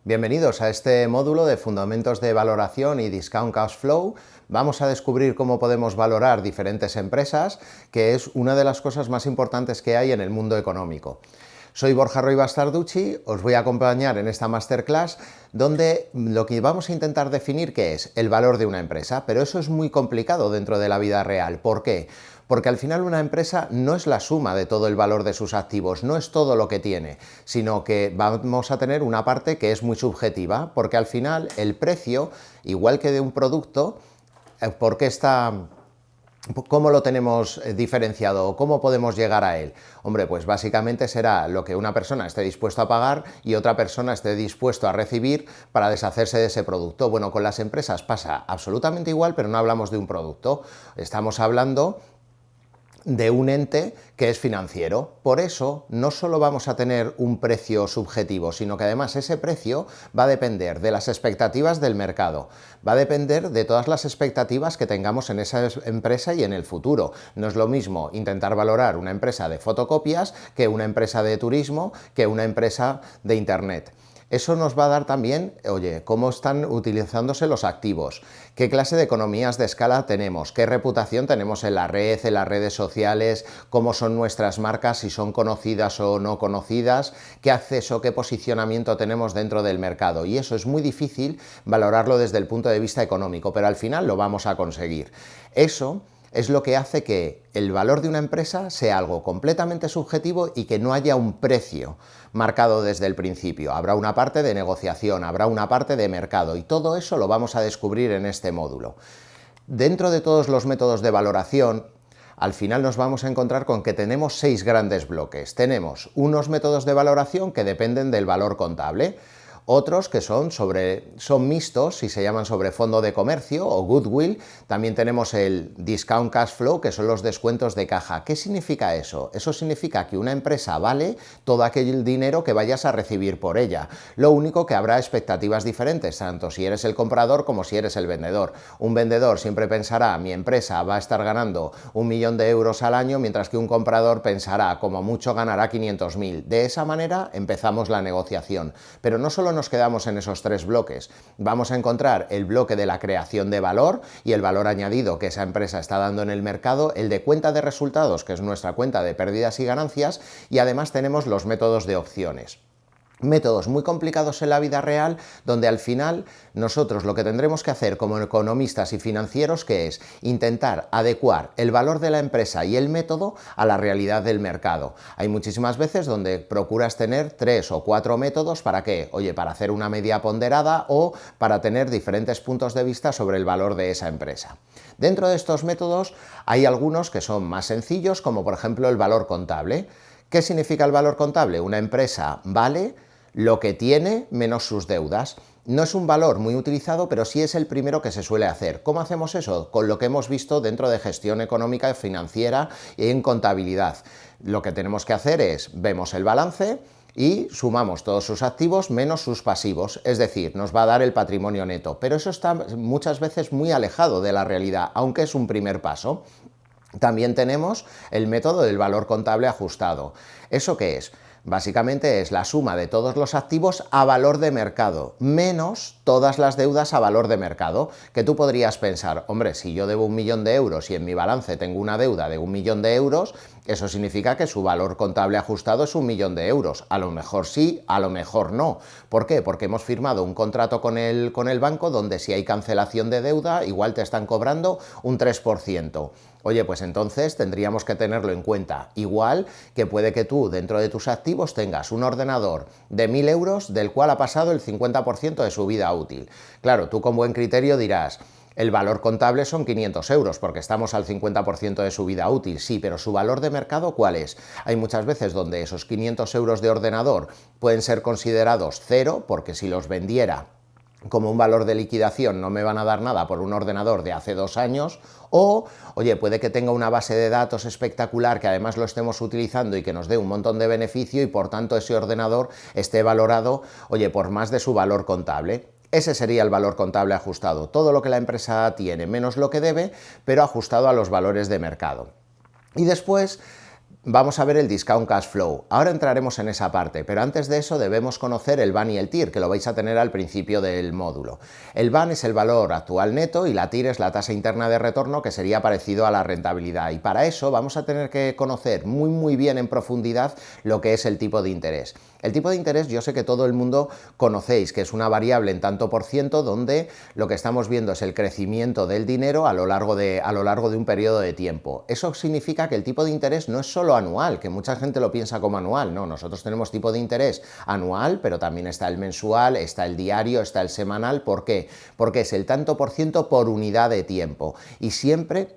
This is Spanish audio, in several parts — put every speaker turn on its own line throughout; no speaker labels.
Bienvenidos a este módulo de Fundamentos de Valoración y Discount Cash Flow. Vamos a descubrir cómo podemos valorar diferentes empresas, que es una de las cosas más importantes que hay en el mundo económico. Soy Borja Roy Bastarducci, os voy a acompañar en esta masterclass donde lo que vamos a intentar definir qué es el valor de una empresa, pero eso es muy complicado dentro de la vida real. ¿Por qué? Porque al final una empresa no es la suma de todo el valor de sus activos, no es todo lo que tiene, sino que vamos a tener una parte que es muy subjetiva, porque al final el precio, igual que de un producto, ¿cómo lo tenemos diferenciado o cómo podemos llegar a él? Hombre, pues básicamente será lo que una persona esté dispuesto a pagar y otra persona esté dispuesto a recibir para deshacerse de ese producto. Bueno, con las empresas pasa absolutamente igual, pero no hablamos de un producto, estamos hablando de un ente que es financiero. Por eso no solo vamos a tener un precio subjetivo, sino que además ese precio va a depender de las expectativas del mercado, va a depender de todas las expectativas que tengamos en esa empresa y en el futuro. No es lo mismo intentar valorar una empresa de fotocopias que una empresa de turismo, que una empresa de internet. Eso nos va a dar también, oye, cómo están utilizándose los activos, qué clase de economías de escala tenemos, qué reputación tenemos en la red, en las redes sociales, cómo son nuestras marcas, si son conocidas o no conocidas, qué acceso, qué posicionamiento tenemos dentro del mercado. Y eso es muy difícil valorarlo desde el punto de vista económico, pero al final lo vamos a conseguir. Eso es lo que hace que el valor de una empresa sea algo completamente subjetivo y que no haya un precio marcado desde el principio. Habrá una parte de negociación, habrá una parte de mercado y todo eso lo vamos a descubrir en este módulo. Dentro de todos los métodos de valoración, al final nos vamos a encontrar con que tenemos 6 grandes bloques. Tenemos unos métodos de valoración que dependen del valor contable, otros que son mixtos y se llaman sobre fondo de comercio o goodwill. También tenemos el discount cash flow, que son los descuentos de caja. ¿Qué significa eso? Eso significa que una empresa vale todo aquel dinero que vayas a recibir por ella. Lo único que habrá expectativas diferentes, tanto si eres el comprador como si eres el vendedor. Un vendedor siempre pensará, mi empresa va a estar ganando 1 millón de euros al año, mientras que un comprador pensará, como mucho ganará 500.000. De esa manera empezamos la negociación. Pero no solo nos quedamos en esos 3 bloques. Vamos a encontrar el bloque de la creación de valor y el valor añadido que esa empresa está dando en el mercado, el de cuenta de resultados, que es nuestra cuenta de pérdidas y ganancias, y además tenemos los métodos de opciones. Métodos muy complicados en la vida real, donde al final nosotros lo que tendremos que hacer como economistas y financieros que es intentar adecuar el valor de la empresa y el método a la realidad del mercado. Hay muchísimas veces donde procuras tener 3 o 4 métodos, ¿para qué? Oye, para hacer una media ponderada o para tener diferentes puntos de vista sobre el valor de esa empresa. Dentro de estos métodos hay algunos que son más sencillos, como por ejemplo el valor contable. ¿Qué significa el valor contable? Una empresa vale lo que tiene menos sus deudas. No es un valor muy utilizado, pero sí es el primero que se suele hacer. ¿Cómo hacemos eso? Con lo que hemos visto dentro de gestión económica, financiera y en contabilidad. Lo que tenemos que hacer es, vemos el balance y sumamos todos sus activos menos sus pasivos, es decir, nos va a dar el patrimonio neto. Pero eso está muchas veces muy alejado de la realidad, aunque es un primer paso. También tenemos el método del valor contable ajustado. ¿Eso qué es? Básicamente es la suma de todos los activos a valor de mercado, menos todas las deudas a valor de mercado, que tú podrías pensar, hombre, si yo debo 1 millón de euros y en mi balance tengo una deuda de 1 millón de euros, eso significa que su valor contable ajustado es 1 millón de euros. A lo mejor sí, a lo mejor no. ¿Por qué? Porque hemos firmado un contrato con el banco donde si hay cancelación de deuda, igual te están cobrando un 3%. Oye, pues entonces tendríamos que tenerlo en cuenta. Igual que puede que tú dentro de tus activos tengas un ordenador de 1.000 euros del cual ha pasado el 50% de su vida útil. Claro, tú con buen criterio dirás, el valor contable son 500 euros porque estamos al 50% de su vida útil, sí, pero su valor de mercado, ¿cuál es? Hay muchas veces donde esos 500 euros de ordenador pueden ser considerados cero, porque si los vendiera como un valor de liquidación no me van a dar nada por un ordenador de hace 2 años, o, oye, puede que tenga una base de datos espectacular que además lo estemos utilizando y que nos dé un montón de beneficio y por tanto ese ordenador esté valorado, oye, por más de su valor contable. Ese sería el valor contable ajustado, todo lo que la empresa tiene menos lo que debe, pero ajustado a los valores de mercado. Y después Vamos a ver el Discount Cash Flow. Ahora entraremos en esa parte, pero antes de eso debemos conocer el VAN y el TIR, que lo vais a tener al principio del módulo. El VAN es el valor actual neto y la TIR es la tasa interna de retorno, que sería parecido a la rentabilidad. Y para eso vamos a tener que conocer muy bien en profundidad lo que es el tipo de interés. El tipo de interés yo sé que todo el mundo conocéis, que es una variable en tanto por ciento donde lo que estamos viendo es el crecimiento del dinero a lo largo de un periodo de tiempo. Eso significa que el tipo de interés no es solo anual, que mucha gente lo piensa como anual. No, nosotros tenemos tipo de interés anual, pero también está el mensual, está el diario, está el semanal. ¿Por qué? Porque es el tanto por ciento por unidad de tiempo y siempre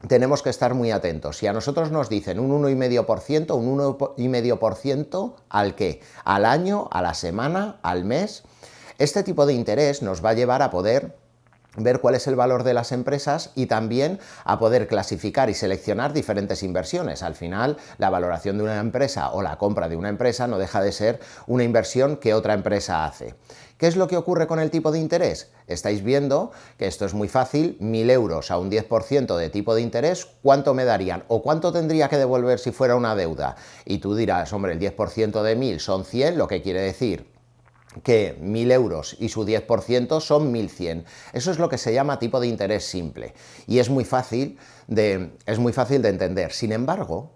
tenemos que estar muy atentos. Si a nosotros nos dicen un 1,5%, un 1,5% ¿al qué? Al año, a la semana, al mes. Este tipo de interés nos va a llevar a poder ver cuál es el valor de las empresas y también a poder clasificar y seleccionar diferentes inversiones. Al final, la valoración de una empresa o la compra de una empresa no deja de ser una inversión que otra empresa hace. ¿Qué es lo que ocurre con el tipo de interés? Estáis viendo que esto es muy fácil, 1.000 euros a un 10% de tipo de interés, ¿cuánto me darían? ¿O cuánto tendría que devolver si fuera una deuda? Y tú dirás, hombre, el 10% de 1.000 son 100, lo que quiere decir que 1.000 euros y su 10% son 1.100. Eso es lo que se llama tipo de interés simple y es muy fácil de entender. Sin embargo,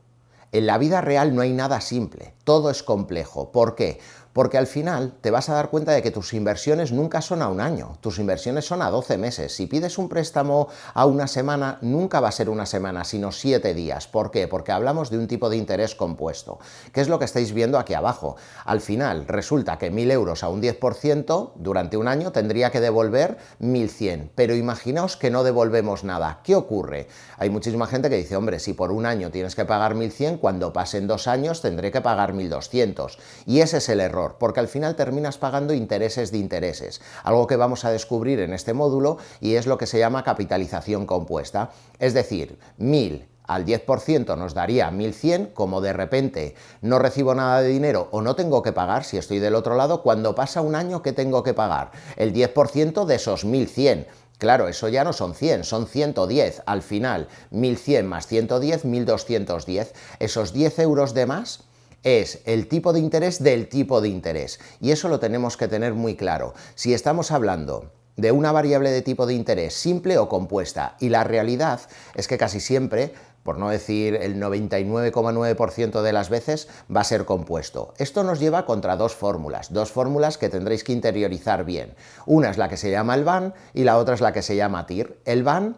en la vida real no hay nada simple, todo es complejo. ¿Por qué? Porque al final te vas a dar cuenta de que tus inversiones nunca son a un año, tus inversiones son a 12 meses. Si pides un préstamo a una semana, nunca va a ser una semana, sino 7 días. ¿Por qué? Porque hablamos de un tipo de interés compuesto. ¿Qué es lo que estáis viendo aquí abajo? Al final resulta que 1.000 euros a un 10% durante un año tendría que devolver 1.100, pero imaginaos que no devolvemos nada. ¿Qué ocurre? Hay muchísima gente que dice, hombre, si por un año tienes que pagar 1.100, cuando pasen 2 años tendré que pagar 1.200. Y ese es el error, porque al final terminas pagando intereses de intereses, algo que vamos a descubrir en este módulo y es lo que se llama capitalización compuesta. Es decir, 1.000 al 10% nos daría 1.100, como de repente no recibo nada de dinero o no tengo que pagar, si estoy del otro lado, cuando pasa un año, ¿qué tengo que pagar? El 10% de esos 1.100. Claro, eso ya no son 100, son 110. Al final, 1.100 más 110, 1.210. Esos 10 euros de más es el tipo de interés del tipo de interés. Y eso lo tenemos que tener muy claro. Si estamos hablando de una variable de tipo de interés simple o compuesta, y la realidad es que casi siempre, por no decir el 99,9% de las veces, va a ser compuesto. Esto nos lleva contra dos fórmulas que tendréis que interiorizar bien. Una es la que se llama el VAN y la otra es la que se llama TIR. El VAN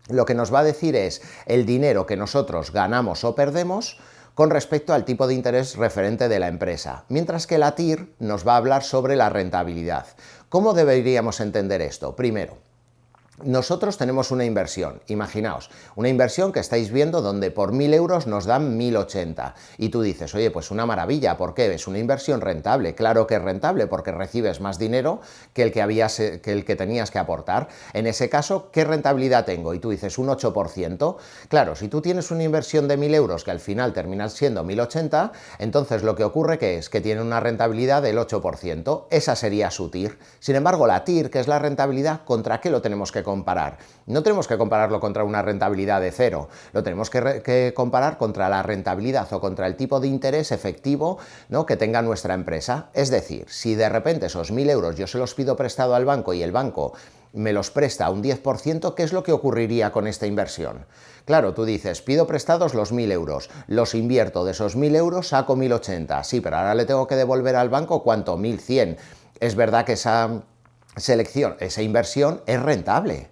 lo que nos va a decir es el dinero que nosotros ganamos o perdemos con respecto al tipo de interés referente de la empresa, mientras que la TIR nos va a hablar sobre la rentabilidad. ¿Cómo deberíamos entender esto? Primero, nosotros tenemos una inversión, imaginaos, una inversión que estáis viendo donde por 1.000 euros nos dan 1.080 y tú dices, oye, pues una maravilla, ¿por qué? Es una inversión rentable, claro que es rentable porque recibes más dinero que el que tenías que aportar. En ese caso, ¿qué rentabilidad tengo? Y tú dices un 8%. Claro, si tú tienes una inversión de 1.000 euros que al final termina siendo 1.080, entonces lo que ocurre es que tiene una rentabilidad del 8%, esa sería su TIR. Sin embargo, la TIR, que es la rentabilidad, ¿contra qué lo tenemos que comparar? No tenemos que compararlo contra una rentabilidad de cero, lo tenemos que comparar contra la rentabilidad o contra el tipo de interés efectivo, ¿no?, que tenga nuestra empresa. Es decir, si de repente esos 1.000 euros yo se los pido prestado al banco y el banco me los presta a un 10%, ¿qué es lo que ocurriría con esta inversión? Claro, tú dices, pido prestados los 1.000 euros, los invierto, de esos 1.000 euros saco 1.080, sí, pero ahora le tengo que devolver al banco, ¿cuánto? 1.100. Es verdad que esa inversión es rentable.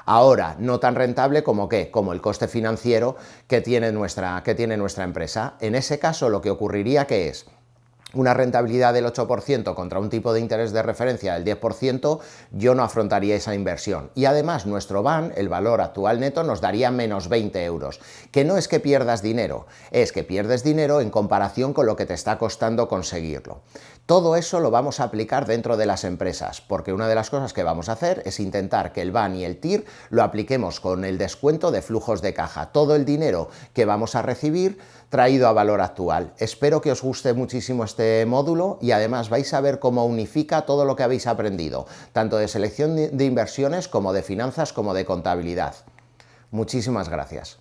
Ahora, no tan rentable como como el coste financiero que tiene nuestra empresa. En ese caso, lo que ocurriría que es una rentabilidad del 8% contra un tipo de interés de referencia del 10%, yo no afrontaría esa inversión. Y además nuestro VAN, el valor actual neto, nos daría menos 20 euros. Que no es que pierdas dinero, es que pierdes dinero en comparación con lo que te está costando conseguirlo. Todo eso lo vamos a aplicar dentro de las empresas, porque una de las cosas que vamos a hacer es intentar que el VAN y el TIR lo apliquemos con el descuento de flujos de caja. Todo el dinero que vamos a recibir traído a valor actual. Espero que os guste muchísimo este módulo y además vais a ver cómo unifica todo lo que habéis aprendido, tanto de selección de inversiones como de finanzas como de contabilidad. Muchísimas gracias.